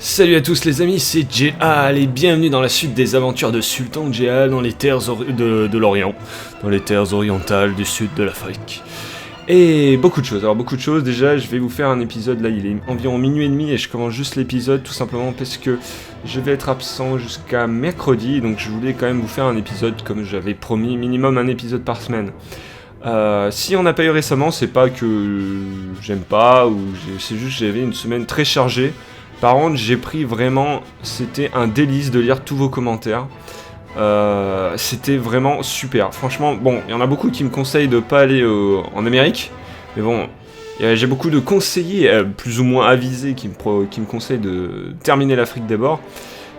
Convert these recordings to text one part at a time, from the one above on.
Salut à tous les amis, c'est Jehal et bienvenue dans la suite des aventures de Sultan Jehal dans les terres de l'Orient, dans les terres orientales du sud de l'Afrique. Et beaucoup de choses, déjà je vais vous faire un épisode, là il est environ minuit et demi et je commence juste l'épisode tout simplement parce que je vais être absent jusqu'à mercredi, donc je voulais quand même vous faire un épisode comme j'avais promis, minimum un épisode par semaine. Si on n'a pas eu récemment, c'est pas que j'aime pas, ou c'est juste que j'avais une semaine très chargée. Par contre, j'ai pris vraiment, c'était un délice de lire tous vos commentaires. C'était vraiment super. Franchement, bon, il y en a beaucoup qui me conseillent de pas aller en Amérique. Mais bon, j'ai beaucoup de conseillers, plus ou moins avisés, qui me conseillent de terminer l'Afrique d'abord.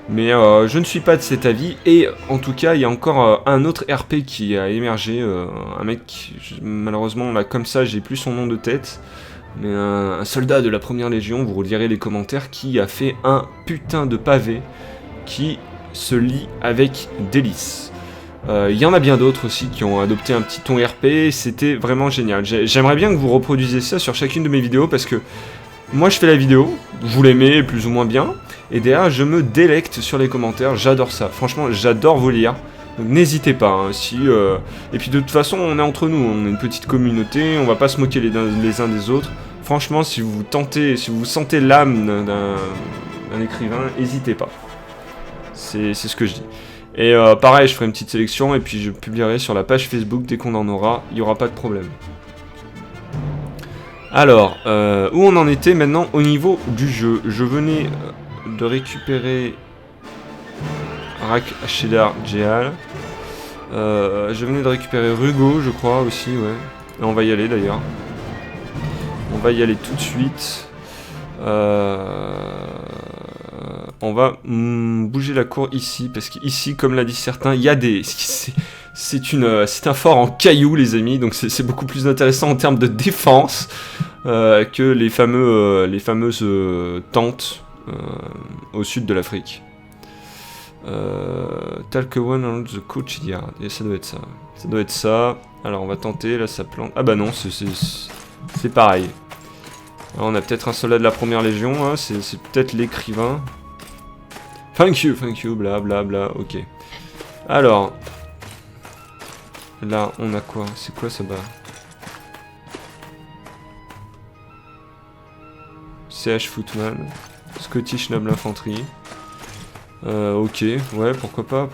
Mais je ne suis pas de cet avis. Et en tout cas, il y a encore un autre RP qui a émergé. Un mec, malheureusement, là, comme ça, j'ai plus son nom de tête. Mais un soldat de la première légion, vous relirez les commentaires, qui a fait un putain de pavé qui se lit avec délice. Il y en a bien d'autres aussi qui ont adopté un petit ton RP, c'était vraiment génial. J'aimerais bien que vous reproduisiez ça sur chacune de mes vidéos parce que moi je fais la vidéo, vous l'aimez plus ou moins bien, et derrière je me délecte sur les commentaires, j'adore ça. Franchement, j'adore vous lire. Donc n'hésitez pas, hein, et puis de toute façon on est entre nous, on est une petite communauté, on va pas se moquer les uns des autres. Franchement, si vous sentez l'âme d'un écrivain, n'hésitez pas. C'est ce que je dis. Et pareil, je ferai une petite sélection et puis je publierai sur la page Facebook dès qu'on en aura, il n'y aura pas de problème. Alors, où on en était maintenant au niveau du jeu. Je venais de récupérer Rak Shedar Jehal. Je venais de récupérer Rugo, je crois aussi, ouais. Et on va y aller d'ailleurs. On va y aller tout de suite. On va bouger la cour ici, parce qu'ici, comme l'a dit certains, il y a des... C'est un fort en cailloux, les amis, donc c'est beaucoup plus intéressant en termes de défense que les fameuses tentes au sud de l'Afrique. Talk one on the coach yard, et ça doit être ça. Ça doit être ça. Alors on va tenter, là ça plante. Ah bah non, c'est pareil. Alors, on a peut-être un soldat de la première légion, hein, c'est peut-être l'écrivain. Thank you, bla bla bla, ok. Alors, là on a quoi? C'est quoi ça bas? CH Footman, Scottish Noble Infantry. Ok, ouais, pourquoi pas.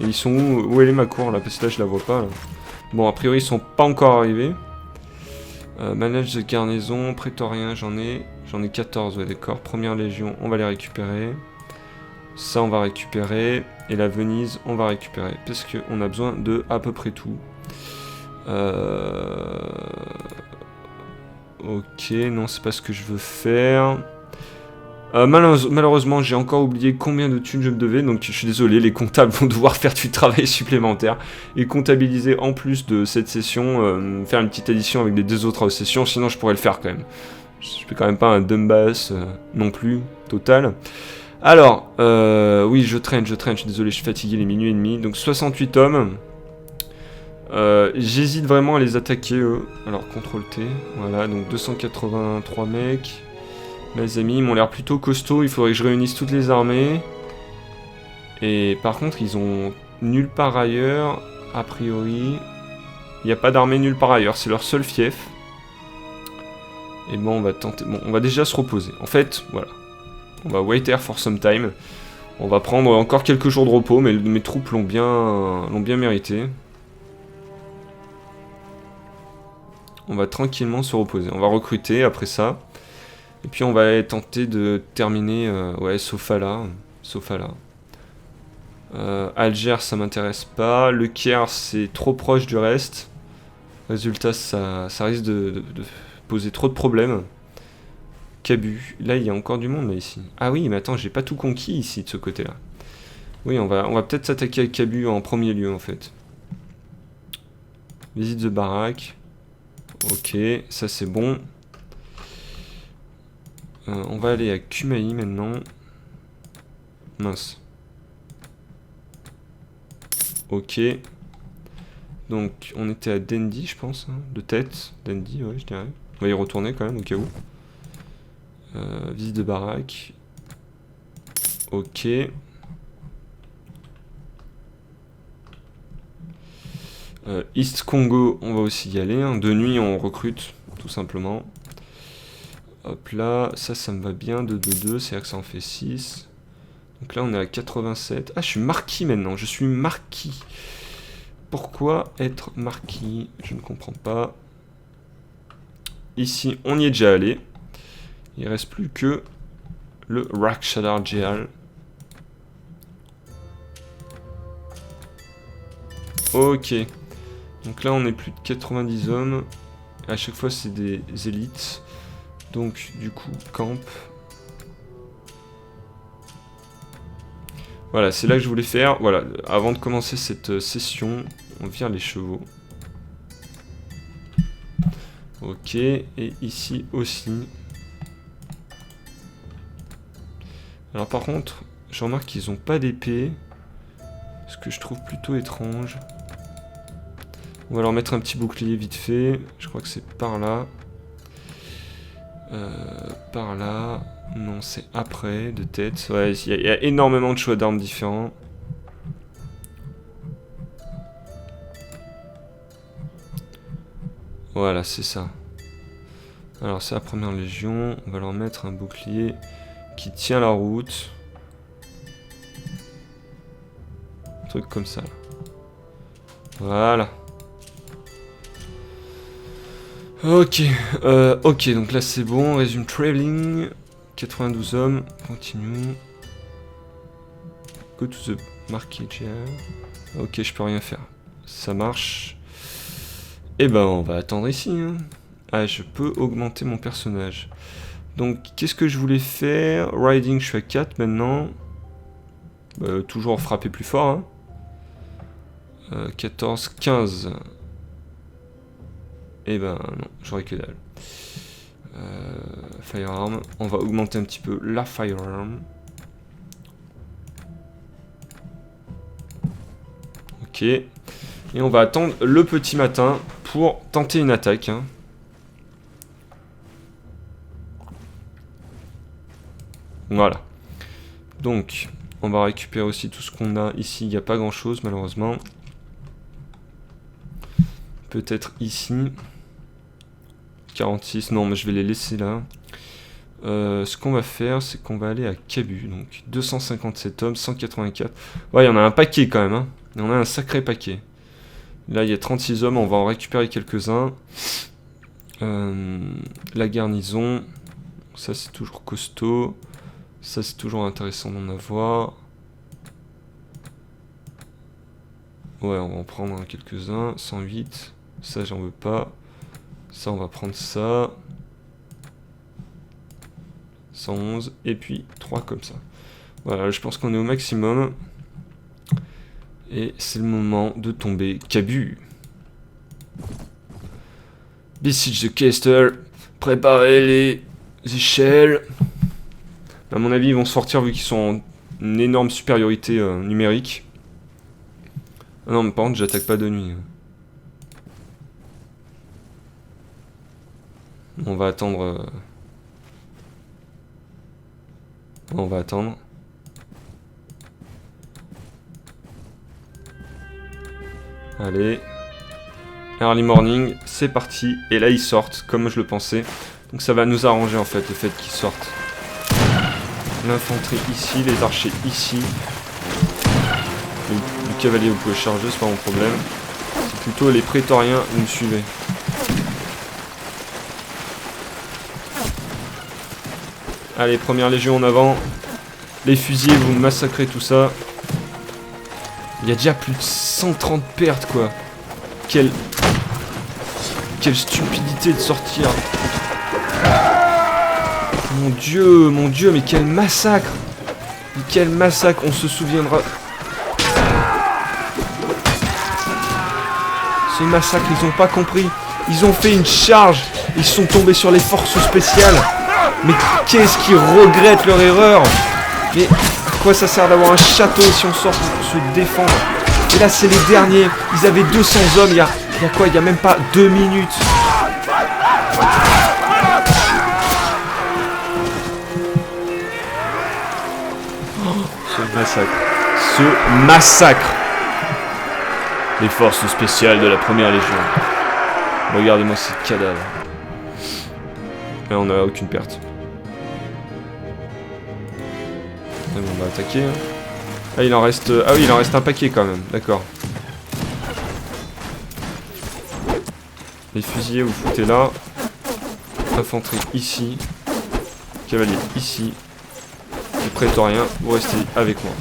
Et ils sont où? Où elle est ma cour là? Parce que là je la vois pas là. Bon, a priori ils sont pas encore arrivés. Manage de garnison, prétorien, j'en ai 14, ouais d'accord. Première légion, on va les récupérer. Ça on va récupérer. Et la Venise, on va récupérer. Parce qu'on a besoin de à peu près tout. Ok, non c'est pas ce que je veux faire. Malheureusement, j'ai encore oublié combien de thunes je me devais, donc je suis désolé, les comptables vont devoir faire du travail supplémentaire et comptabiliser en plus de cette session, faire une petite addition avec les deux autres sessions, sinon je pourrais le faire quand même. Je fais quand même pas un dumbass non plus, total. Alors, oui, je traîne, je suis désolé, je suis fatigué, les minuit et demi, donc 68 hommes. J'hésite vraiment à les attaquer, eux. Alors, CTRL-T, voilà, donc 283 mecs. Les amis, ils m'ont l'air plutôt costauds, il faudrait que je réunisse toutes les armées. Et par contre, ils ont nulle part ailleurs, a priori. Il n'y a pas d'armée nulle part ailleurs, c'est leur seul fief. Et bon, on va tenter... Bon, on va déjà se reposer. En fait, voilà. On va wait here for some time. On va prendre encore quelques jours de repos, mais mes troupes l'ont bien mérité. On va tranquillement se reposer. On va recruter après ça. Et puis on va tenter de terminer, ouais, Sofala. Alger, ça m'intéresse pas. Le Caire, c'est trop proche du reste. Résultat, ça risque de poser trop de problèmes. Cabu. Là, il y a encore du monde, là, ici. Ah oui, mais attends, j'ai pas tout conquis, ici, de ce côté-là. Oui, on va peut-être s'attaquer à Cabu en premier lieu, en fait. Visite the baraque. Ok, ça c'est bon. On va aller à Kumaï maintenant. Mince. Ok. Donc, on était à Dendi, je pense. Hein, de tête. Dendi, ouais, je dirais. On va y retourner quand même, au cas où. Visite de baraque. Ok. East Congo, on va aussi y aller. Hein. De nuit, on recrute, tout simplement. Hop là, ça me va bien. 2-2-2, c'est-à-dire que ça en fait 6. Donc là, on est à 87. Ah, je suis marquis maintenant. Je suis marquis. Pourquoi être marquis? Je ne comprends pas. Ici, on y est déjà allé. Il reste plus que le Rakshadar Jehal. Ok. Donc là, on est plus de 90 hommes. À chaque fois, c'est des élites. Donc, du coup, camp. Voilà, c'est là que je voulais faire. Voilà, avant de commencer cette session, on vire les chevaux. Ok, et ici aussi. Alors par contre, je remarque qu'ils n'ont pas d'épée. Ce que je trouve plutôt étrange. On va leur mettre un petit bouclier vite fait. Je crois que c'est par là. Par là. Non, c'est après, de tête. Ouais, il y a énormément de choix d'armes différents. Voilà, c'est ça. Alors, c'est la première légion. On va leur mettre un bouclier qui tient la route. Un truc comme ça. Voilà. Ok. Ok, donc là c'est bon. Résume traveling. 92 hommes. Continue. Go to the market. Ok, je peux rien faire. Ça marche. Et ben, on va attendre ici. Hein. Ah, je peux augmenter mon personnage. Donc, qu'est-ce que je voulais faire? Riding, je suis à 4 maintenant. Toujours frapper plus fort. Hein. 14, 15. Et ben, non, j'aurais que dalle. Firearm. On va augmenter un petit peu la firearm. Ok. Et on va attendre le petit matin pour tenter une attaque. Hein. Voilà. Donc, on va récupérer aussi tout ce qu'on a ici. Il n'y a pas grand chose malheureusement. Peut-être ici. 46. Non, mais je vais les laisser là. Ce qu'on va faire, c'est qu'on va aller à Kabu. Donc, 257 hommes, 184. Ouais, il y en a un paquet quand même. Hein. Il y en a un sacré paquet. Là, il y a 36 hommes. On va en récupérer quelques-uns. La garnison. Ça, c'est toujours costaud. Ça, c'est toujours intéressant d'en avoir. Ouais, on va en prendre quelques-uns. 108. Ça, j'en veux pas. Ça, on va prendre ça. 111. Et puis 3 comme ça. Voilà, je pense qu'on est au maximum. Et c'est le moment de tomber Kabu. Besiege the castle. Préparez les échelles. À mon avis, ils vont se sortir vu qu'ils sont en une énorme supériorité numérique. Ah non, mais par contre, j'attaque pas de nuit. On va attendre. On va attendre. Allez. Early morning, c'est parti. Et là, ils sortent, comme je le pensais. Donc ça va nous arranger, en fait, le fait qu'ils sortent. L'infanterie ici, les archers ici. Le cavalier, vous pouvez charger, c'est pas mon problème. C'est plutôt les prétoriens, vous me suivez. Allez, première légion en avant. Les fusiliers, vous massacrez tout ça. Il y a déjà plus de 130 pertes, quoi. Quelle stupidité de sortir. Mon dieu, mais quel massacre. Quel massacre, on se souviendra. Ce massacre, ils ont pas compris. Ils ont fait une charge. Ils sont tombés sur les forces spéciales. Mais qu'est-ce qu'ils regrettent leur erreur. Mais à quoi ça sert d'avoir un château si on sort pour se défendre. Et là, c'est les derniers. Ils avaient 200 hommes. Il y a quoi? Il y a même pas 2 minutes. massacre. Ce massacre. Les forces spéciales de la première légion. Regardez-moi ces cadavres. Et on n'a aucune perte. Et bon, on va attaquer. Ah, il en reste... Ah oui, il en reste un paquet quand même. D'accord. Les fusiliers, vous foutez là. Infanterie ici. Cavalier ici. Les prétoriens, vous restez avec moi.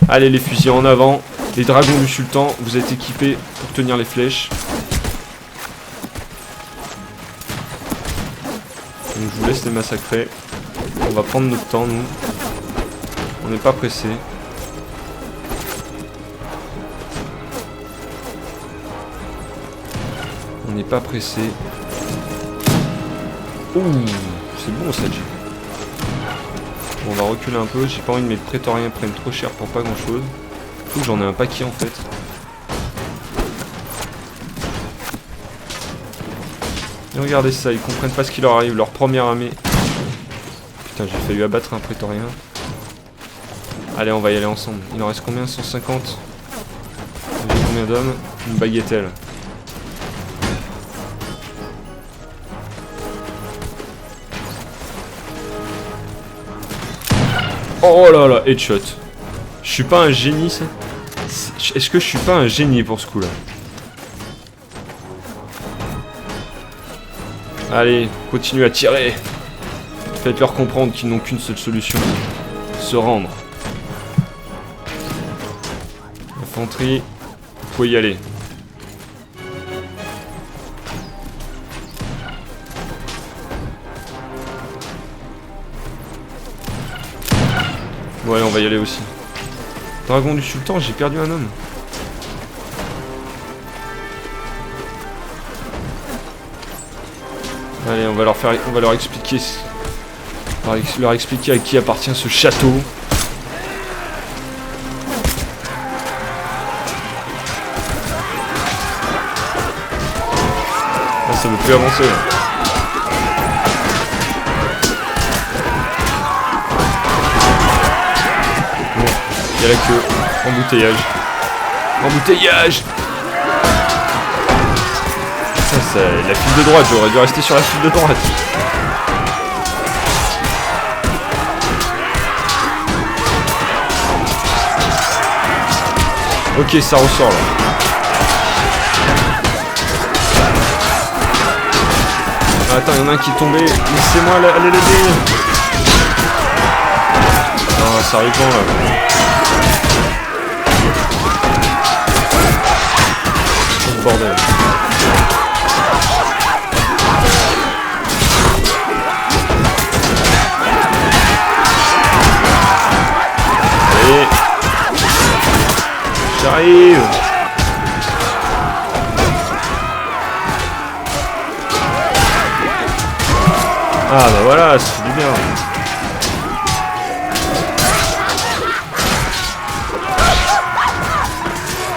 Allez, les fusils en avant. Les dragons du sultan, vous êtes équipés pour tenir les flèches. Donc je vous laisse les massacrer. On va prendre notre temps, nous. On n'est pas pressé. On n'est pas pressé. Ouh, c'est bon ça, Jay. Bon, on va reculer un peu. J'ai pas envie que mes prétoriens prennent trop cher pour pas grand chose. Faut que j'en ai un paquet en fait. Et regardez ça, ils comprennent pas ce qui leur arrive. Leur première armée. Putain, j'ai failli abattre un prétorien. Allez, on va y aller ensemble. Il en reste combien? 150. J'ai combien d'hommes? Une baguettelle. Oh là là, headshot. Je suis pas un génie, ça? Est-ce que je suis pas un génie pour ce coup-là? Allez, continuez à tirer. Faites-leur comprendre qu'ils n'ont qu'une seule solution. Se rendre. Infanterie, vous pouvez y aller. Ouais, on va y aller aussi. Dragon du sultan, j'ai perdu un homme. Allez, on va leur expliquer. Leur expliquer à qui appartient ce château. Ah, ça veut plus avancer là. Bon, il y a la queue. Embouteillage. Embouteillage. Ça, c'est la file de droite, j'aurais dû rester sur la file de droite. Ok, ça ressort là. Ah, attends, il y en a un qui est tombé. Laissez-moi aller l'aider. Ah, ça arrive quand là. Oh, bordel. Allez. J'arrive. Ah bah voilà, ça fait du bien.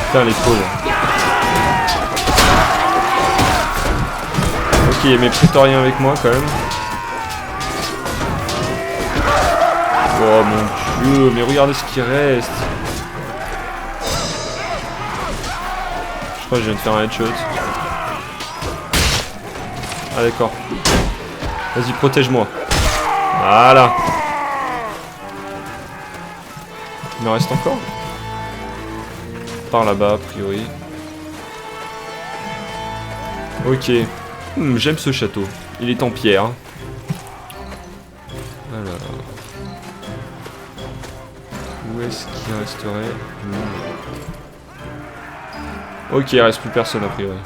Putain les pauvres. Ok, il y a mes prétoriens avec moi quand même. Oh mon dieu, mais regardez ce qui reste. Je crois que je viens de faire un headshot. Ah d'accord. Vas-y, protège-moi. Voilà. Il m'en reste encore? Par là-bas, a priori. Ok. J'aime ce château. Il est en pierre. Alors. Où est-ce qu'il resterait? Ok, il reste plus personne a priori.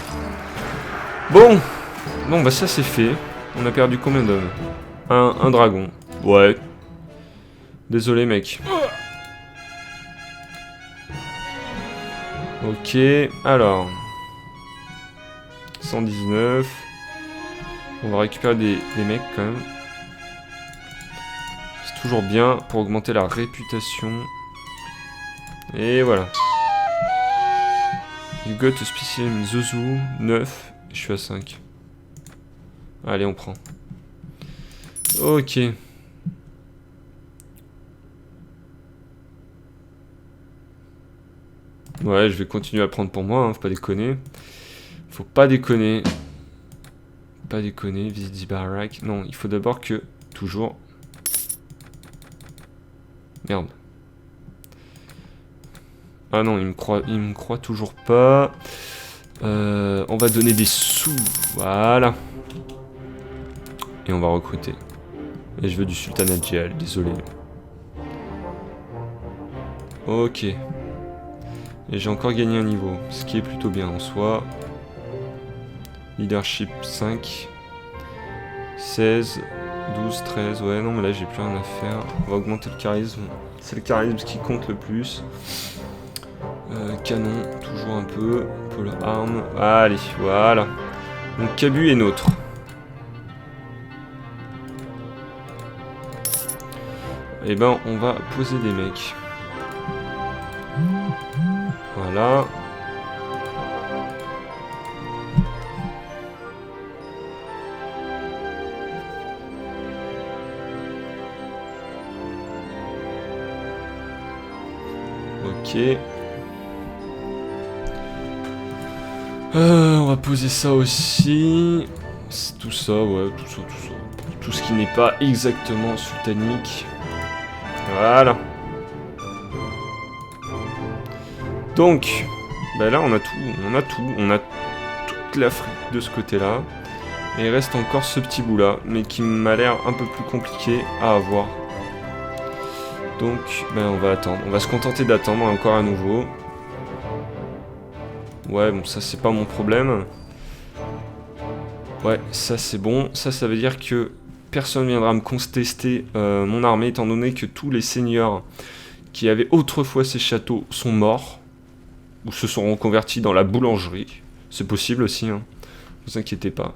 Bon. Bon, bah ça c'est fait. On a perdu combien d'hommes? Un dragon. Ouais. Désolé mec. Ok, alors. 119. On va récupérer des mecs quand même. C'est toujours bien pour augmenter la réputation. Et voilà. You got a special Zouzou 9. Je suis à 5. Allez, on prend. Ok. Ouais, je vais continuer à prendre pour moi, hein, faut pas déconner. Faut pas déconner. Pas déconner, visite the barack. Non, il faut d'abord que... Toujours... Merde. Ah non, il me croit toujours pas. On va donner des sous. Voilà. Et on va recruter. Et je veux du sultanat Djéal, désolé. Ok. Et j'ai encore gagné un niveau, ce qui est plutôt bien en soi. Leadership 5. 16, 12, 13. Ouais, non, mais là j'ai plus rien à faire. On va augmenter le charisme. C'est le charisme qui compte le plus. Canon, toujours un peu. Pole arm. Allez, voilà. Donc Cabu est nôtre. Et ben, on va poser des mecs. Voilà. Ok. On va poser ça aussi. C'est tout ça, ouais, tout ça. Tout ce qui n'est pas exactement sultanique. Voilà. Donc, bah là on a tout. On a toute l'Afrique de ce côté-là. Et il reste encore ce petit bout-là, mais qui m'a l'air un peu plus compliqué à avoir. Donc, ben on va attendre. On va se contenter d'attendre encore à nouveau. Ouais, bon, ça c'est pas mon problème. Ouais, ça c'est bon. Ça veut dire que personne viendra me contester mon armée, étant donné que tous les seigneurs qui avaient autrefois ces châteaux sont morts. Ou se sont reconvertis dans la boulangerie. C'est possible aussi, hein. Ne vous inquiétez pas.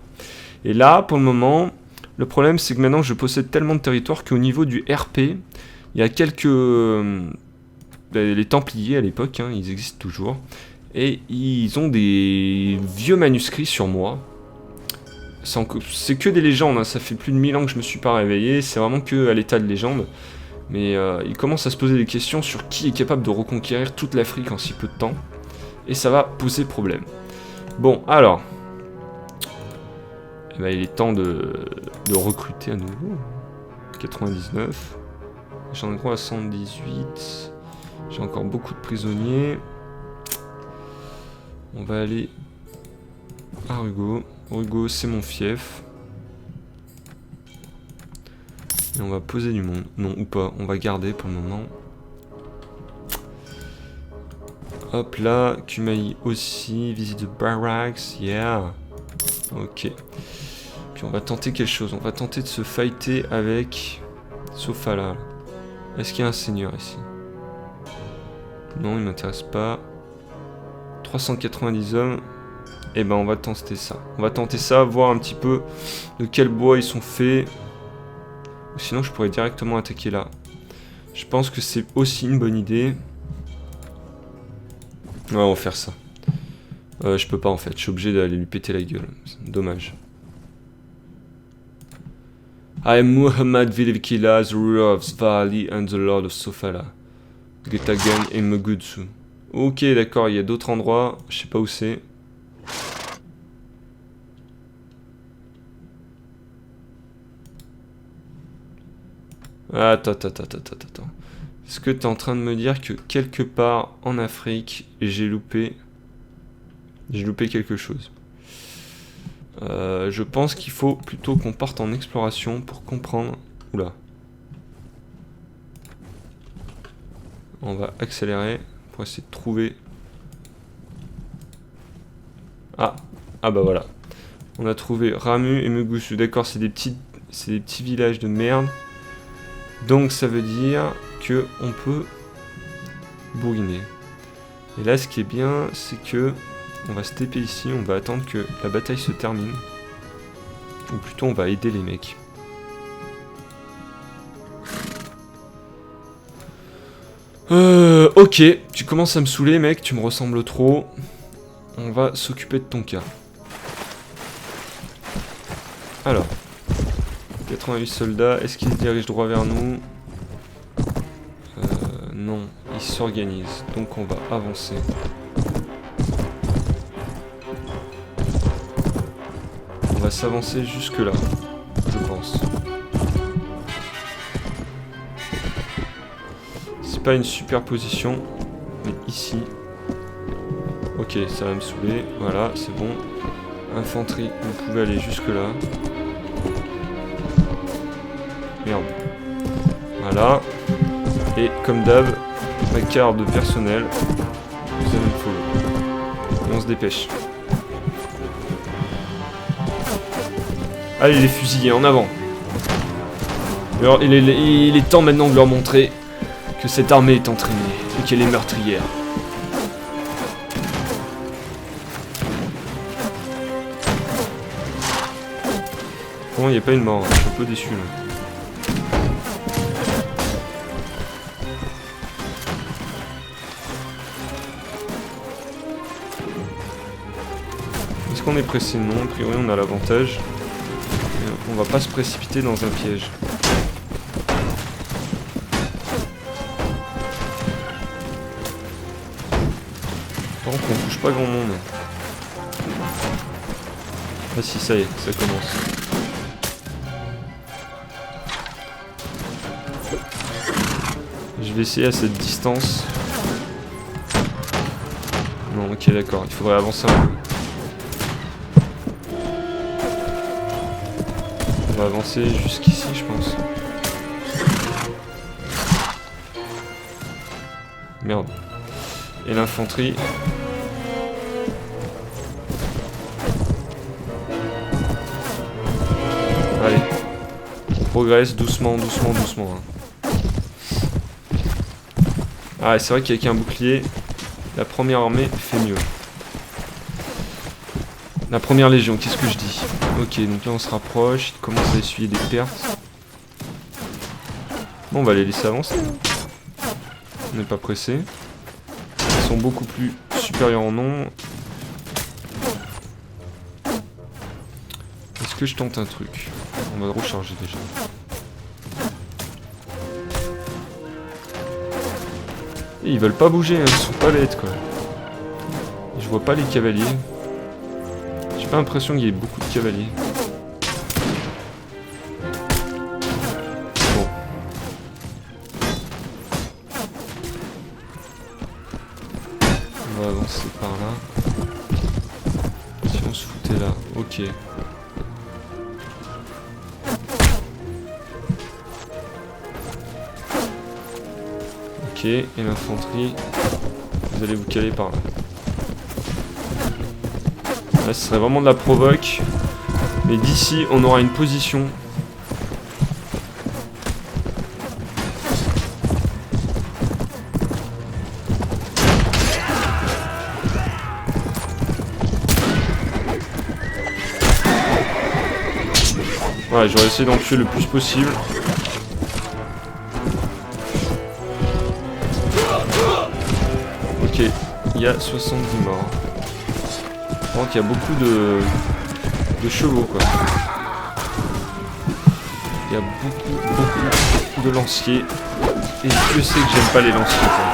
Et là, pour le moment, le problème c'est que maintenant je possède tellement de territoire qu'au niveau du RP, il y a quelques... les Templiers à l'époque, hein, ils existent toujours. Et ils ont des vieux manuscrits sur moi. C'est que des légendes, hein, ça fait plus de 1000 ans que je me suis pas réveillé, c'est vraiment que à l'état de légende. Mais ils commencent à se poser des questions sur qui est capable de reconquérir toute l'Afrique en si peu de temps. Et ça va poser problème. Bon, alors... Eh ben, il est temps de recruter à nouveau. 99. J'en ai droit à 118. J'ai encore beaucoup de prisonniers. On va aller à Rugo. Rugo, c'est mon fief. Et on va poser du monde. Non, ou pas. On va garder pour le moment. Hop là. Kumaï aussi. Visite de barracks. Yeah. Ok. Puis on va tenter quelque chose. On va tenter de se fighter avec Sofala. Est-ce qu'il y a un seigneur ici? Non, il m'intéresse pas. 390 hommes. Et ben on va tenter ça. On va tenter ça, voir un petit peu de quel bois ils sont faits. Sinon je pourrais directement attaquer là. Je pense que c'est aussi une bonne idée. Ouais, on va faire ça. Je peux pas en fait, je suis obligé d'aller lui péter la gueule. Dommage. I am Muhammad Vilvikila, the ruler of Svali and the lord of Sofala. Getagan et Mogutsu. Ok, d'accord, il y a d'autres endroits, je sais pas où c'est. Attends. Est-ce que tu es en train de me dire que quelque part en Afrique, j'ai loupé quelque chose? Je pense qu'il faut plutôt qu'on parte en exploration pour comprendre... Oula. On va accélérer pour essayer de trouver... Ah bah voilà. On a trouvé Ramu et Mugusu. D'accord, c'est des petits villages de merde. Donc ça veut dire que on peut bourriner. Et là, ce qui est bien, c'est que on va se TP ici, on va attendre que la bataille se termine. Ou plutôt, on va aider les mecs. Ok, tu commences à me saouler, mec, tu me ressembles trop. On va s'occuper de ton cas. Alors, 88 soldats, est-ce qu'ils se dirigent droit vers nous? Non, ils s'organisent, donc on va avancer. va s'avancer jusque là, je pense. C'est pas une super position, mais ici. Ok, ça va me saouler. Voilà, c'est bon. Infanterie, vous pouvez aller jusque là. Merde. Voilà. Et comme d'hab, ma carte de personnel. Vous allez me follow. Et on se dépêche. Allez les fusillés, en avant. Alors, il est temps maintenant de leur montrer que cette armée est entraînée et qu'elle est meurtrière. Comment il n'y a pas une mort? Je suis un peu déçu là. Est-ce qu'on est pressé? Non, a priori on a l'avantage. On va pas se précipiter dans un piège. Par contre on touche pas grand monde. Ah si, ça y est, ça commence. Je vais essayer à cette distance. Non, ok, d'accord, il faudrait avancer un peu. On va avancer jusqu'ici, je pense. Merde. Et l'infanterie. Allez. On progresse doucement, doucement, doucement. Hein. Ah, c'est vrai qu'avec un bouclier, la première armée fait mieux. La première légion, qu'est-ce que je dis? Ok, donc là on se rapproche, il commence à essuyer des pertes. Bon, on va les laisser avancer. On n'est pas pressé. Ils sont beaucoup plus supérieurs en nombre. Est-ce que je tente un truc? On va recharger déjà. Et ils veulent pas bouger, hein, ils sont pas bêtes quoi. Et je vois pas les cavaliers. J'ai pas l'impression qu'il y ait beaucoup de cavaliers. Bon. On va avancer par là. Si on se foutait là, ok. Ok, et l'infanterie, vous allez vous caler par là. Là, ce serait vraiment de la provoque. Mais d'ici, on aura une position. Ouais, j'aurais essayé d'en tuer le plus possible. Ok, il y a 70 morts. Par contre, il y a beaucoup de chevaux, quoi. Il y a beaucoup de lanciers. Et je sais que j'aime pas les lanciers, quoi.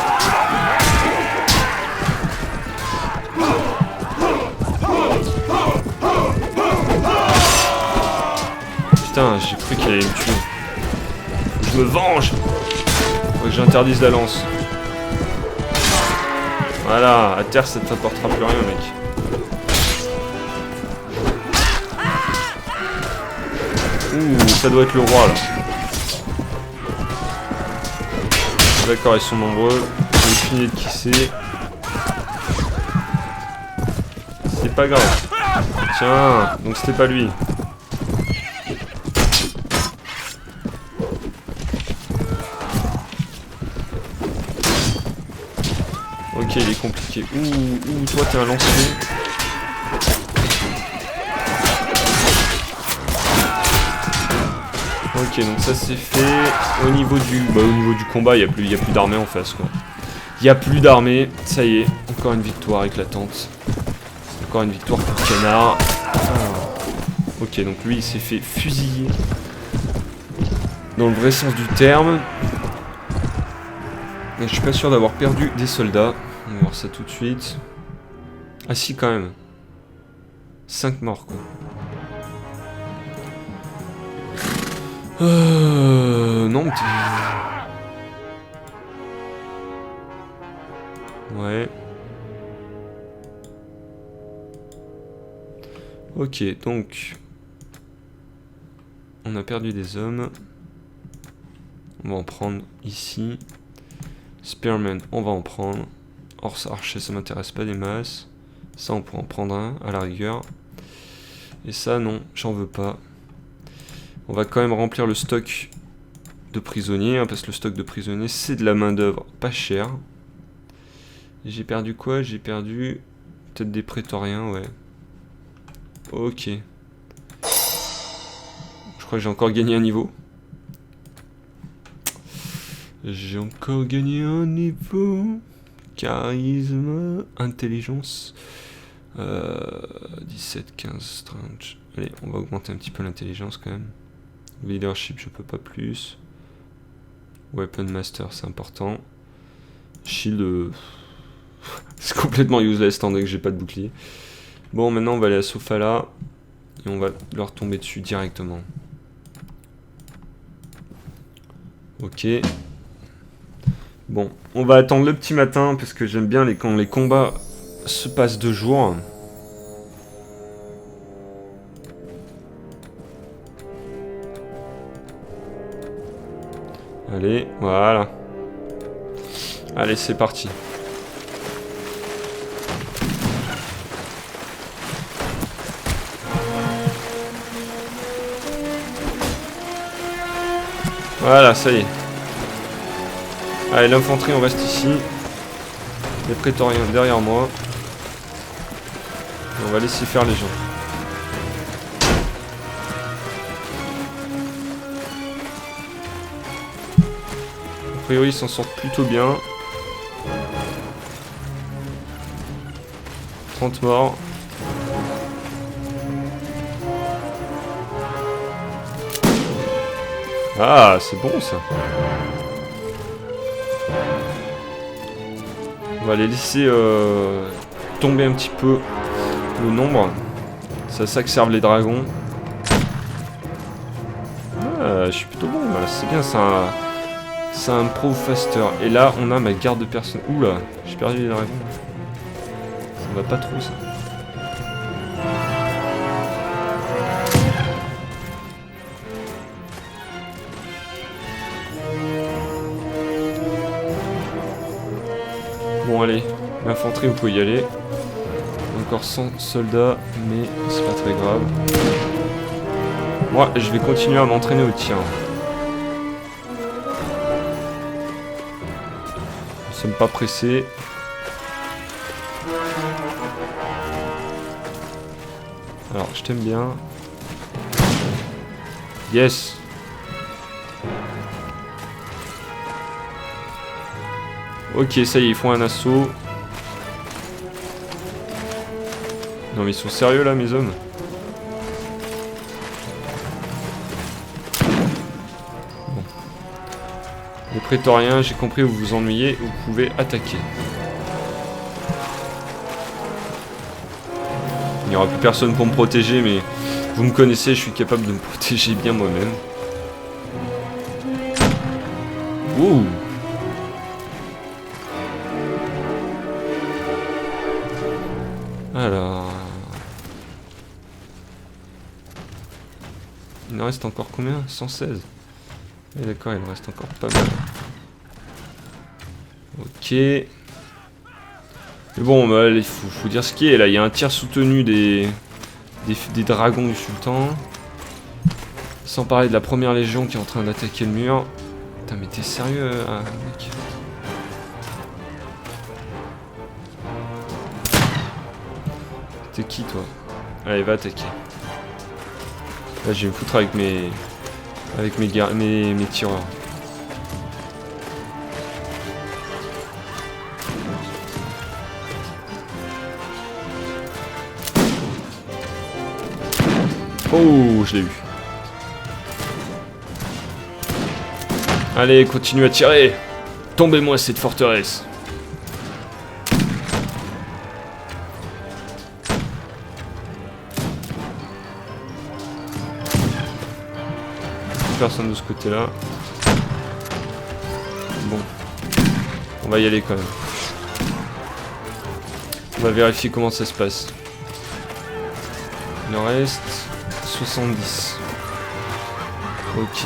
Putain, j'ai cru qu'il allait me tuer. Je me venge! Faut que j'interdise la lance. Voilà, à terre ça ne t'apportera plus rien, mec. Ouh, ça doit être le roi là. D'accord, ils sont nombreux. J'ai fini de qui c'est. C'est pas grave. Tiens, donc c'était pas lui. Ok, il est compliqué. Ouh, toi t'es un lancier. Ok, donc ça c'est fait. Au niveau du combat, il n'y a plus d'armée en face, quoi. Il n'y a plus d'armée, ça y est. Encore une victoire éclatante. Encore une victoire pour Canard. Ok, donc lui il s'est fait fusiller. Dans le vrai sens du terme. Mais je suis pas sûr d'avoir perdu des soldats. On va voir ça tout de suite. Ah si, quand même. 5 morts, quoi. Non, ouais. Ok, donc... On a perdu des hommes. On va en prendre ici. Spearman, on va en prendre. Horse archer, ça m'intéresse pas des masses. Ça, on pourra en prendre un, à la rigueur. Et ça, non, j'en veux pas. On va quand même remplir le stock de prisonniers, hein, parce que le stock de prisonniers, c'est de la main d'œuvre pas chère. J'ai perdu quoi? J'ai perdu peut-être des prétoriens, ouais. Ok. Je crois que j'ai encore gagné un niveau. J'ai encore gagné un niveau. Charisme, intelligence. 17, 15, 30. Allez, on va augmenter un petit peu l'intelligence quand même. Leadership, je peux pas plus. Weapon Master, c'est important. Shield, c'est complètement useless étant donné que j'ai pas de bouclier. Bon, maintenant on va aller à Sofala. Et on va leur tomber dessus directement. Ok. Bon, on va attendre le petit matin parce que j'aime bien quand les combats se passent de jour. Allez, voilà. Allez, c'est parti. Voilà, ça y est. Allez, l'infanterie, on reste ici. Les prétoriens derrière moi. Et on va laisser faire les gens. A priori, ils s'en sortent plutôt bien. 30 morts. Ah, c'est bon ça. On va les laisser tomber un petit peu le nombre. C'est à ça que servent les dragons. Ah, je suis plutôt bon, c'est bien, c'est un pro faster. Et là, on a ma garde de personne. Oula, j'ai perdu les dragons. Ça va pas trop ça. Bon allez, l'infanterie vous pouvez y aller. Encore 100 soldats, mais c'est pas très grave. Moi je vais continuer à m'entraîner au tir. Nous sommes pas pressés. Alors je t'aime bien. Yes. Ok, ça y est, ils font un assaut. Non mais ils sont sérieux là, mes hommes? Bon. Les prétoriens, j'ai compris, vous vous ennuyez, vous pouvez attaquer. Il n'y aura plus personne pour me protéger, mais vous me connaissez, je suis capable de me protéger bien moi-même. Ouh! Alors... Il en reste encore combien? 116. Et d'accord, il en reste encore pas mal. Ok. Mais bon, bah, il faut dire ce qui est là. Il y a un tir soutenu des dragons du sultan. Sans parler de la première légion qui est en train d'attaquer le mur. Putain, mais t'es sérieux, mec? T'es qui toi? Allez, va attaquer. Là, je vais me foutre avec mes tireurs. Oh, je l'ai eu. Allez, continue à tirer. Tombez-moi cette forteresse. plus personne de ce côté-là. Bon. On va y aller quand même. On va vérifier comment ça se passe. Il en reste 70. Ok.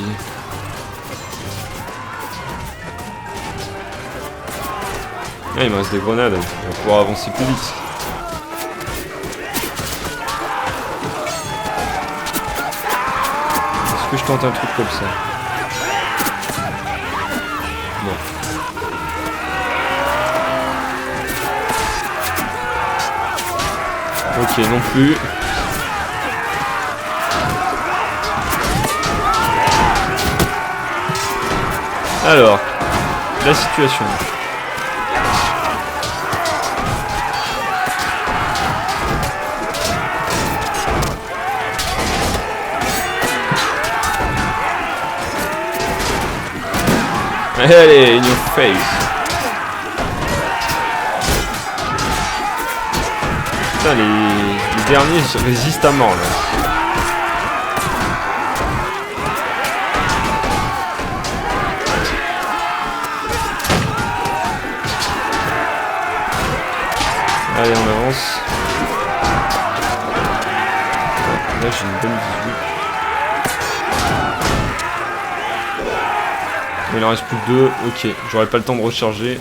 Ah, il me reste des grenades. On va pouvoir avancer plus vite. Est-ce que je tente un truc comme ça? Non. Ok, non plus. Alors, la situation. Allez, in your face. Putain, les derniers résistent à mort là. Allez, on avance. Là, j'ai une bonne visu. Il en reste plus que 2. Ok, j'aurai pas le temps de recharger.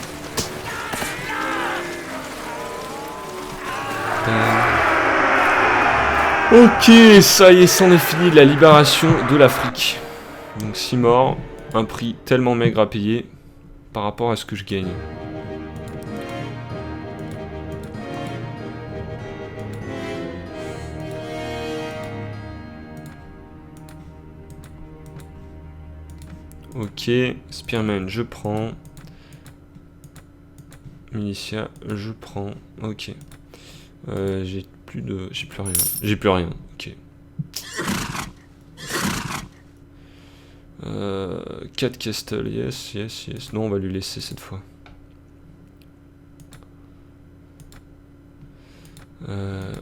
Ok, ça y est, c'en est fini de la libération de l'Afrique. Donc 6 morts, un prix tellement maigre à payer par rapport à ce que je gagne. Ok, Spearman, je prends. Militia, je prends. Ok. J'ai plus rien. J'ai plus rien. Ok. 4 Castle, yes. Non, on va lui laisser cette fois.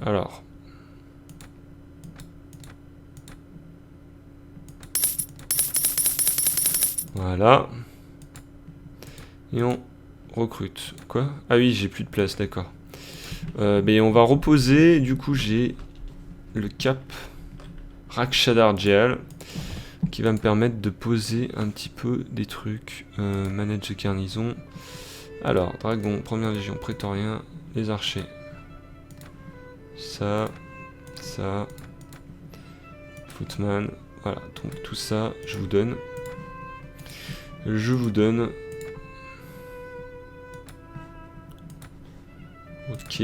Alors. Voilà. Et on recrute. Quoi? Ah oui, j'ai plus de place, d'accord. Mais on va reposer. Du coup, j'ai le cap Rakshadar Jal qui va me permettre de poser un petit peu des trucs. Manage de garnison. Alors, dragon, première légion, prétorien, les archers. Ça. Footman. Voilà, donc tout ça, je vous donne. Ok.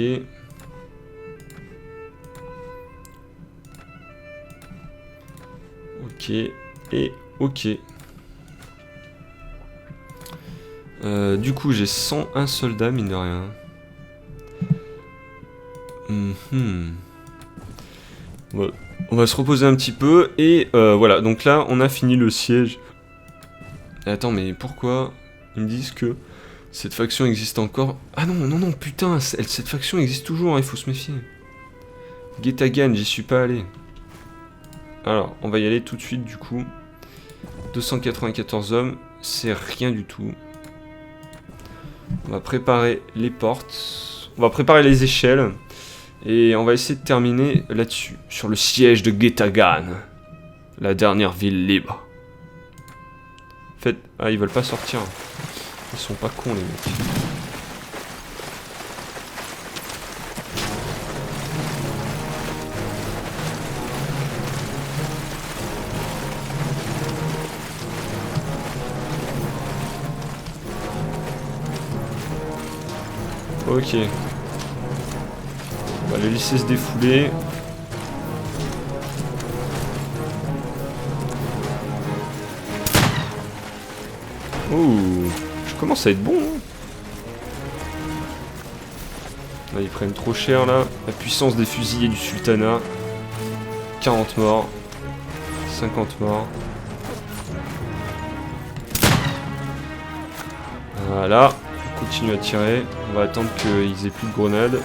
Ok. Et ok. Du coup, j'ai 101 soldats, mine de rien. Voilà. On va se reposer un petit peu. Et voilà, donc là, on a fini le siège. Attends, mais pourquoi ils me disent que cette faction existe encore? Ah non, putain, cette faction existe toujours, hein, il faut se méfier. Getagan, j'y suis pas allé. Alors, on va y aller tout de suite, du coup. 294 hommes, c'est rien du tout. On va préparer les portes. On va préparer les échelles. Et on va essayer de terminer là-dessus, sur le siège de Getagan. La dernière ville libre. En fait, ah, ils veulent pas sortir. Ils sont pas cons, les mecs. Ok. On va les laisser se défouler. Ouh, je commence à être bon. Hein. Là, ils prennent trop cher là. La puissance des fusiliers du sultanat. 40 morts. 50 morts. Voilà. On continue à tirer. On va attendre qu'ils aient plus de grenades.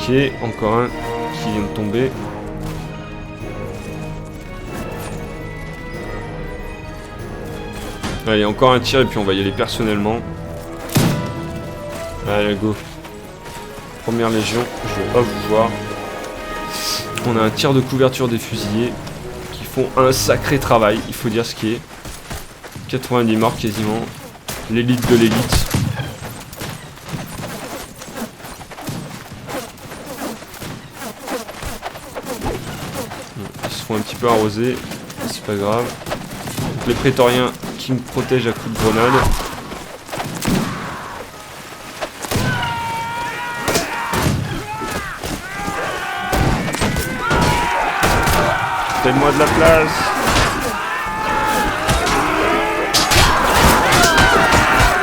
Ok, encore un qui vient de tomber. Allez, encore un tir et puis on va y aller personnellement. Allez, go. Première légion, je vais pas vous voir. On a un tir de couverture des fusiliers qui font un sacré travail, il faut dire ce qui est. 90 morts quasiment. L'élite de l'élite. Ils se font un petit peu arroser, c'est pas grave. Donc les prétoriens qui me protègent à coups de grenade. Faites-moi de la place.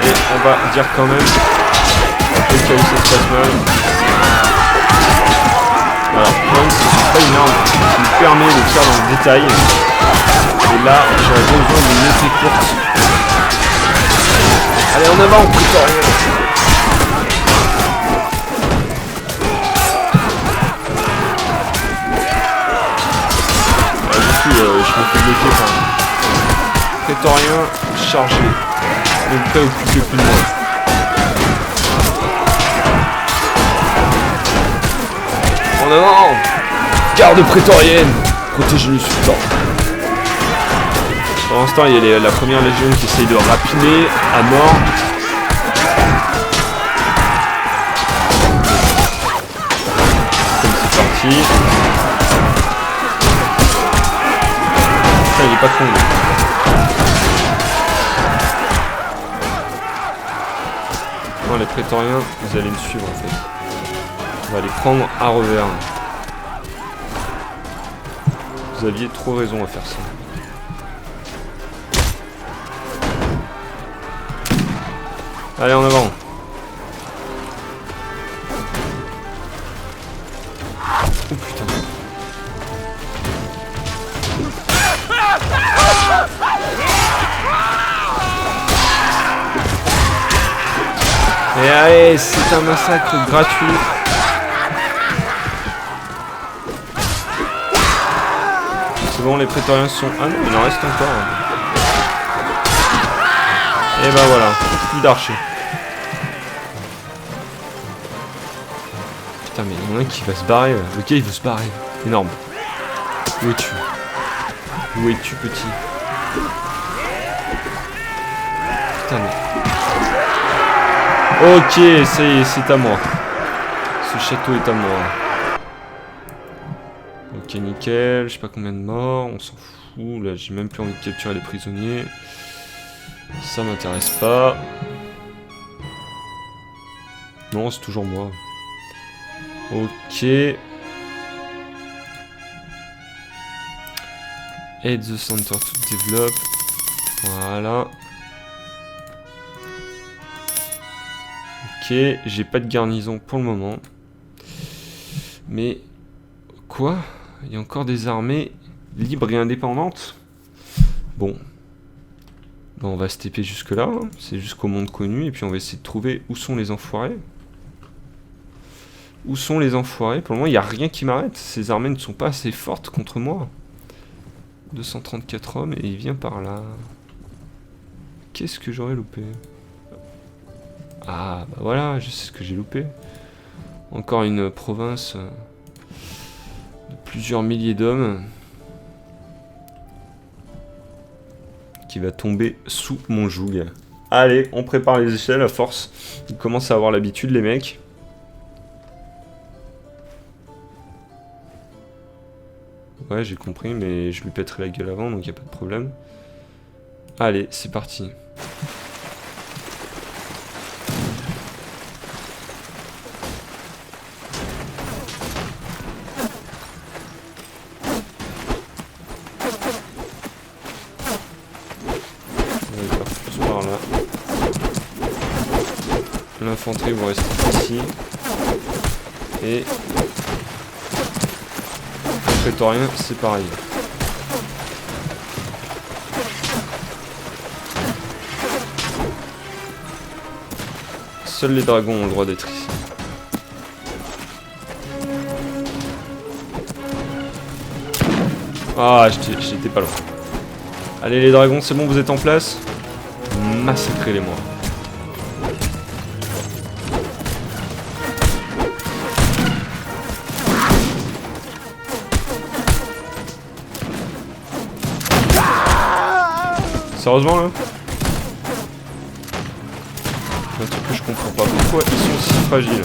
Et on va dire quand même au cas où ça se passe mal. Alors, c'est pas une arme qui me permet de tirer dans le détail. Et là, j'aurais besoin d'une épée courte. Allez, en avant, prétorien. Du coup, je me fais bloquer par un prétorien chargé. Ne me préoccupez plus de moi. En avant! Garde prétorienne! Protégez le sultan. Pour l'instant, il y a la première légion qui essaye de rapiner à mort. Comme c'est parti. Putain, il est pas con. Non, les prétoriens, vous allez me suivre en fait. On va les prendre à revers. Vous aviez trop raison à faire ça. Allez, en avant. Oh putain. Et allez, c'est un massacre gratuit. C'est bon, les prétoriens sont... Ah non, il en reste encore. Et ben voilà, plus d'archers. Putain, mais il y en a un qui va se barrer. Le gars, il veut se barrer. Énorme. Où es-tu? Où es-tu, petit? Putain, mais... Ok, c'est à moi. Ce château est à moi. Ok, nickel. Je sais pas combien de morts. On s'en fout. Là, j'ai même plus envie de capturer les prisonniers. Ça m'intéresse pas. Non, c'est toujours moi. Ok. Aid the center to develop. Voilà. Ok, j'ai pas de garnison pour le moment. Mais... Quoi? Il y a encore des armées libres et indépendantes? Bon. Ben, on va se TP jusque là. Hein. C'est jusqu'au monde connu. Et puis on va essayer de trouver où sont les enfoirés. Où sont les enfoirés? Pour le moment, il n'y a rien qui m'arrête. Ces armées ne sont pas assez fortes contre moi. 234 hommes et il vient par là. Qu'est-ce que j'aurais loupé? Ah, bah voilà, je sais ce que j'ai loupé. Encore une province de plusieurs milliers d'hommes qui va tomber sous mon joug. Allez, on prépare les échelles à force. Ils commencent à avoir l'habitude, les mecs. Ouais, j'ai compris, mais je lui pèterai la gueule avant, donc il n'y a pas de problème. Allez, c'est parti. L'infanterie va rester ici. Et les prétoriens, c'est pareil. Seuls les dragons ont le droit d'être ici. Ah, j'étais pas loin. Allez les dragons, c'est bon, vous êtes en place? Massacrez-les-moi. Sérieusement là? Un truc que je comprends pas. Pourquoi ils sont si fragiles?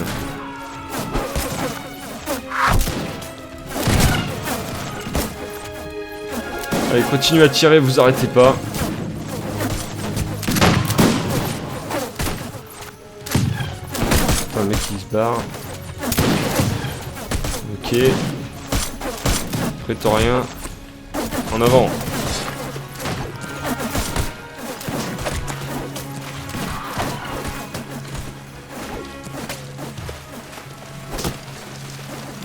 Allez, continuez à tirer, vous arrêtez pas. Un mec qui se barre. Ok. Prétorien. En avant.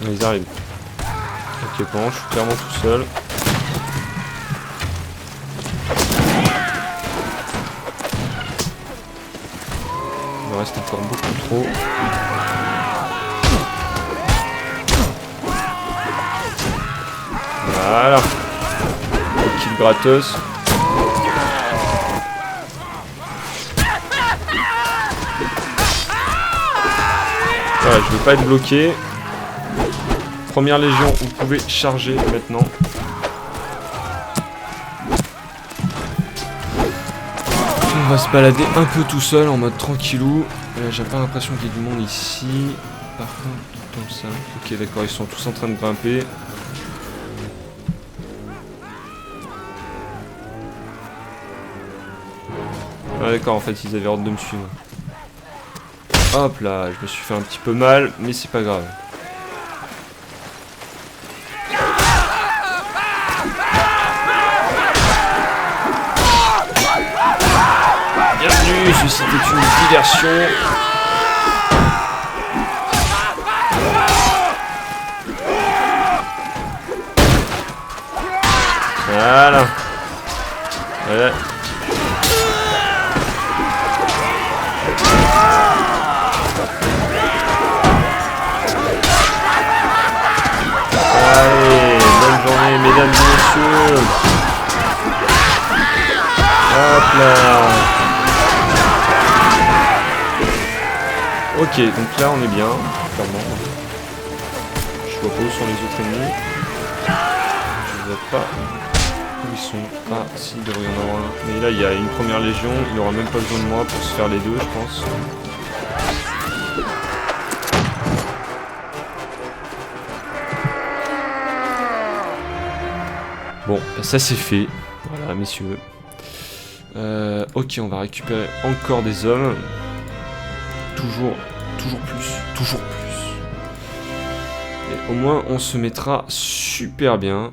Ils arrivent. Ok, bon, je suis clairement tout seul. Il me reste encore beaucoup trop. Voilà. Le kill gratos. Voilà, je veux pas être bloqué. Première légion, vous pouvez charger maintenant. On va se balader un peu tout seul en mode tranquillou. J'ai pas l'impression qu'il y ait du monde ici. Par contre, tout comme ça. Ok, d'accord, ils sont tous en train de grimper. Ah d'accord, en fait, ils avaient ordre de me suivre. Hop là, je me suis fait un petit peu mal, mais c'est pas grave. Bienvenue, ceci est une diversion. Voilà. Voilà. Allez, bonne journée, mesdames et messieurs. Hop là. Ok, donc là on est bien, clairement. Je vois pas où sont les autres ennemis. Je vois pas où ils sont. Ah, si, il devrait y en avoir un. Mais là il y a une première légion, il aura même pas besoin de moi pour se faire les deux, je pense. Bon, ça c'est fait. Voilà, messieurs. Ok, on va récupérer encore des hommes. Toujours plus. Et au moins, on se mettra super bien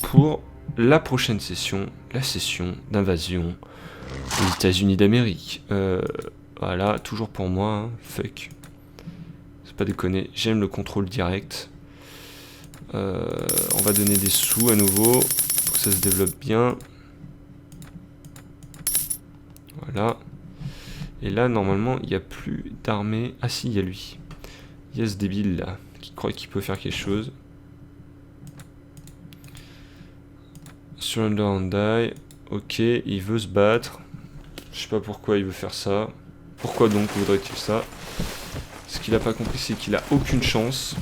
pour la prochaine session, la session d'invasion des États-Unis d'Amérique. Voilà, toujours pour moi, hein, fuck. C'est pas déconner, j'aime le contrôle direct. On va donner des sous à nouveau pour que ça se développe bien. Voilà. Et là, normalement, il n'y a plus d'armée. Ah si, il y a lui. Il y a ce débile là, qui croit qu'il peut faire quelque chose. Surrender and die. Ok, il veut se battre. Je sais pas pourquoi il veut faire ça. Pourquoi donc voudrait-il ça? Ce qu'il n'a pas compris, c'est qu'il a aucune chance.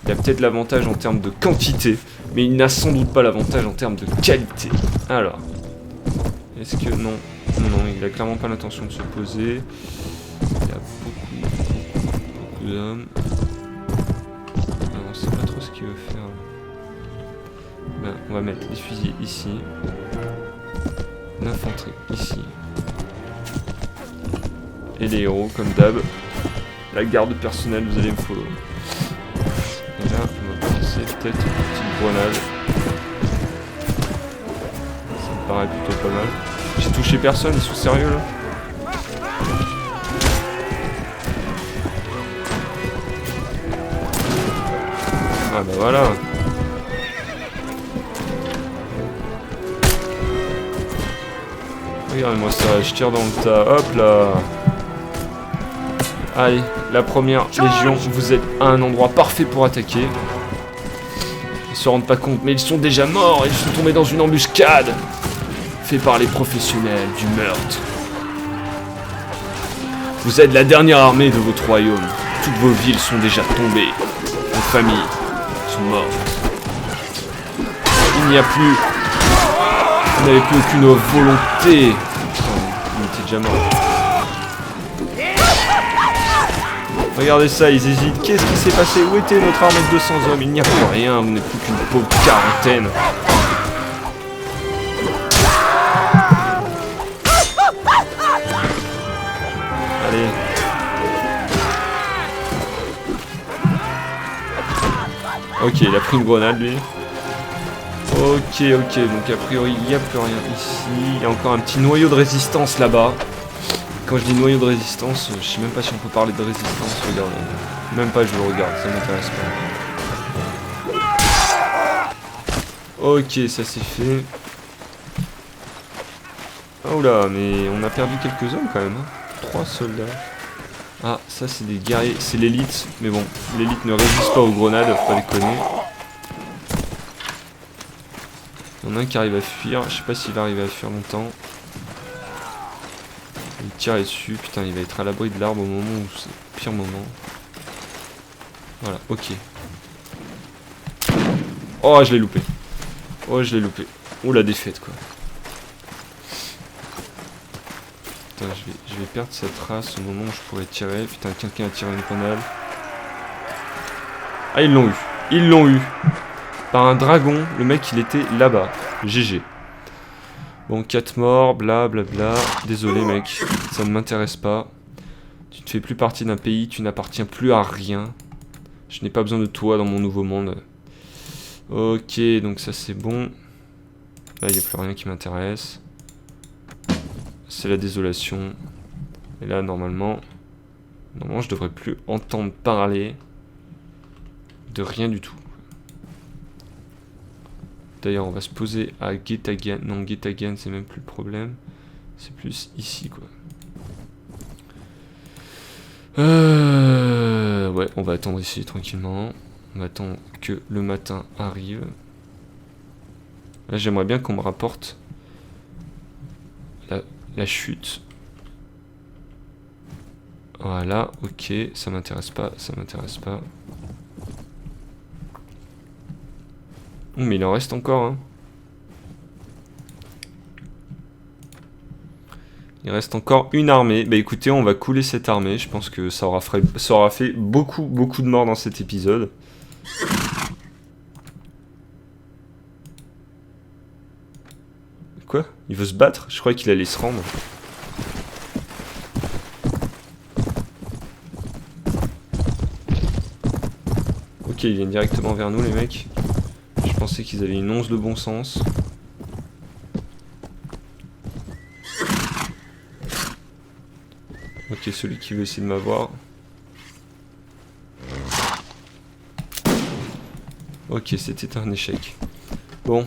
Il a peut-être l'avantage en termes de quantité, mais il n'a sans doute pas l'avantage en termes de qualité. Alors, est-ce que... Non, il a clairement pas l'intention de se poser. Il y a beaucoup d'hommes. On sait pas trop ce qu'il veut faire. Ben, on va mettre les fusils ici. L'infanterie ici. Et les héros, comme d'hab. La garde personnelle, vous allez me follow. Et là, on va passer peut-être une petite grenade. Ça me paraît plutôt pas mal. J'ai touché personne, ils sont sérieux là? Ah bah voilà. Regarde-moi ça, je tire dans le tas, hop là. Allez, la première légion, vous êtes à un endroit parfait pour attaquer. Ils se rendent pas compte, mais ils sont déjà morts. Ils sont tombés dans une embuscade faite par les professionnels du meurtre. Vous êtes la dernière armée de votre royaume. Toutes vos villes sont déjà tombées. Vos familles sont mortes. Il n'y a plus... Vous n'avez plus aucune volonté. Il était déjà mort. Regardez ça, ils hésitent. Qu'est-ce qui s'est passé? Où était notre armée de 200 hommes? Il n'y a plus rien, vous n'êtes plus qu'une pauvre quarantaine. Allez. Ok, il a pris une grenade, lui. Ok, donc a priori, il n'y a plus rien ici. Il y a encore un petit noyau de résistance là-bas. Quand je dis noyau de résistance, je sais même pas si on peut parler de résistance, regardez. Même pas, je le regarde, ça m'intéresse pas. Ok, ça c'est fait. Oh là, mais on a perdu quelques hommes quand même. Hein. 3 soldats. Ah, ça c'est des guerriers, c'est l'élite. Mais bon, l'élite ne résiste pas aux grenades, faut pas déconner. Il y en a un qui arrive à fuir, je sais pas s'il va arriver à fuir longtemps. Il tire dessus, putain il va être à l'abri de l'arbre au moment où c'est le pire moment. Voilà, ok. Oh je l'ai loupé. Oh je l'ai loupé. Oh la défaite quoi. Putain je vais perdre cette race au moment où je pourrais tirer. Putain quelqu'un a tiré une grenade. Ah ils l'ont eu. Ils l'ont eu. Par un dragon, le mec il était là-bas. GG. Bon, 4 morts, blablabla. Désolé mec, ça ne m'intéresse pas. Tu ne fais plus partie d'un pays, tu n'appartiens plus à rien. Je n'ai pas besoin de toi dans mon nouveau monde. Ok, donc ça c'est bon. Là, il n'y a plus rien qui m'intéresse. C'est la désolation. Et là, normalement, je devrais plus entendre parler de rien du tout. D'ailleurs, on va se poser à Getagan. Non, Getagan, c'est même plus le problème. C'est plus ici, quoi. Ouais, on va attendre ici tranquillement. On attend que le matin arrive. Là, j'aimerais bien qu'on me rapporte la chute. Voilà, ok. Ça m'intéresse pas, ça m'intéresse pas. Mais il en reste encore, hein. Il reste encore une armée. Bah écoutez, on va couler cette armée. Je pense que ça aura fait beaucoup de morts dans cet épisode. Quoi? Il veut se battre? Je croyais qu'il allait se rendre. Ok, ils viennent directement vers nous, les mecs. Je pensais qu'ils avaient une once de bon sens. Ok, celui qui veut essayer de m'avoir. Ok, c'était un échec. Bon.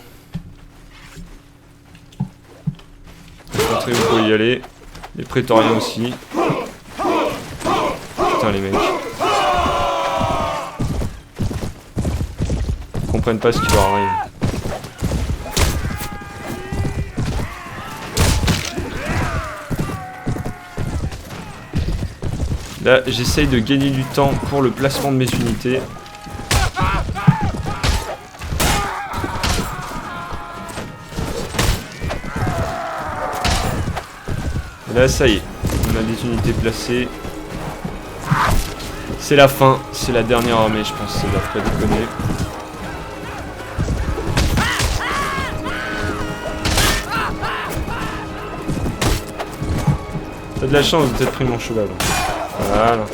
Rentrez, vous pouvez y aller. Les prétoriens aussi. Putain, les mecs. Ils comprennent pas ce qui leur arrive. Là, j'essaye de gagner du temps pour le placement de mes unités. Et là, ça y est. On a des unités placées. C'est la fin. C'est la dernière armée, je pense. C'est là, faut pas déconner. T'as de la chance de t'être pris mon cheval. Voilà.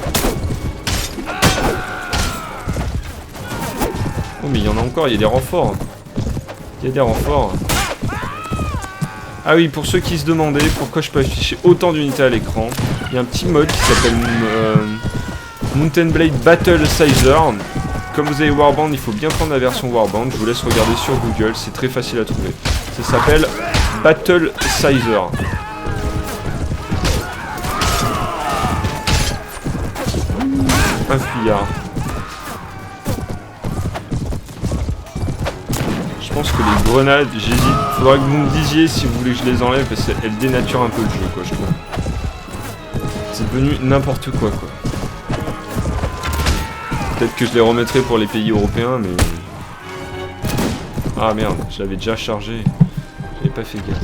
Oh mais il y en a encore, il y a des renforts. Il y a des renforts. Ah oui, pour ceux qui se demandaient pourquoi je peux afficher autant d'unités à l'écran, il y a un petit mode qui s'appelle Mountain Blade Battle Sizer. Comme vous avez Warband, il faut bien prendre la version Warband. Je vous laisse regarder sur Google, c'est très facile à trouver. Ça s'appelle Battle Sizer. Un fuyard. pense que les grenades, j'hésite. Faudra que vous me disiez si vous voulez que je les enlève parce qu'elles dénaturent un peu le jeu, quoi, je trouve. C'est devenu n'importe quoi, quoi. Peut-être que je les remettrai pour les pays européens, mais... Ah merde, je l'avais déjà chargé. J'avais pas fait gaffe.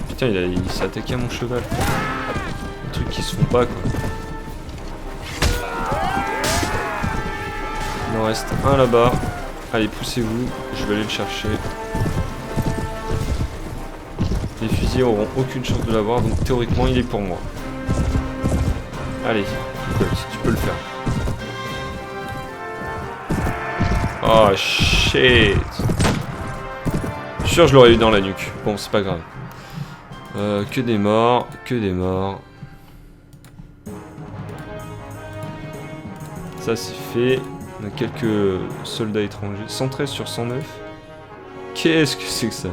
Putain, il s'est attaqué à mon cheval. Des trucs qui se font pas, quoi. Il en reste un là-bas. Allez, poussez-vous. Je vais aller le chercher. Les fusils auront aucune chance de l'avoir, donc théoriquement, il est pour moi. Allez, tu peux le faire. Oh shit. Je suis sûr que je l'aurais eu dans la nuque. Bon, c'est pas grave. Que des morts, que des morts. Ça c'est fait. On a quelques soldats étrangers. 113 sur 109. Qu'est-ce que c'est que ça?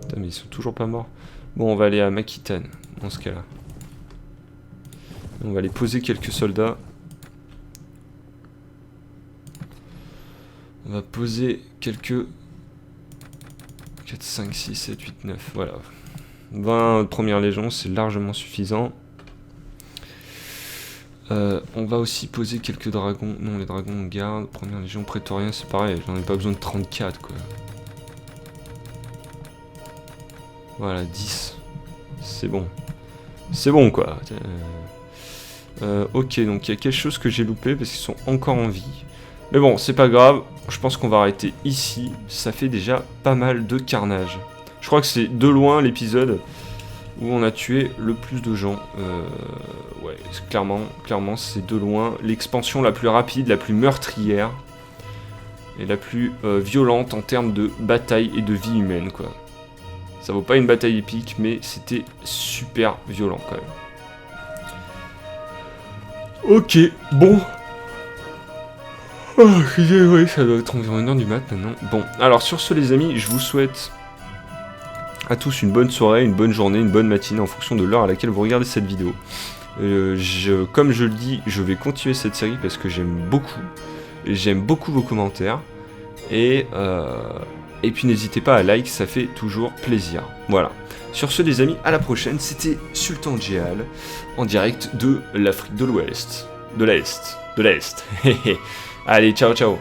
Putain, mais ils sont toujours pas morts. Bon, on va aller à Makitane, dans ce cas-là. On va aller poser quelques soldats. On va poser quelques... 4, 5, 6, 7, 8, 9, voilà. 20 premières légions, c'est largement suffisant. On va aussi poser quelques dragons. Non, les dragons on garde. Première légion prétorien, c'est pareil. J'en ai pas besoin de 34, quoi. Voilà, 10. C'est bon. C'est bon, quoi. Ok, donc il y a quelque chose que j'ai loupé parce qu'ils sont encore en vie. Mais bon, c'est pas grave. Je pense qu'on va arrêter ici. Ça fait déjà pas mal de carnage. Je crois que c'est de loin l'épisode où on a tué le plus de gens. Ouais, clairement, c'est de loin l'expansion la plus rapide, la plus meurtrière et la plus violente en termes de bataille et de vie humaine, quoi. Ça vaut pas une bataille épique, mais c'était super violent quand même. Ok, bon. Oh, ouais, ça doit être environ 1h du mat maintenant. Bon, alors sur ce les amis, je vous souhaite à tous une bonne soirée, une bonne journée, une bonne matinée en fonction de l'heure à laquelle vous regardez cette vidéo. Comme je le dis, je vais continuer cette série parce que j'aime beaucoup vos commentaires. Et puis n'hésitez pas à like, ça fait toujours plaisir. Voilà. Sur ce les amis, à la prochaine, c'était Sultan Djéal en direct de l'Afrique de l'Ouest. De l'Est. Allez, ciao ciao.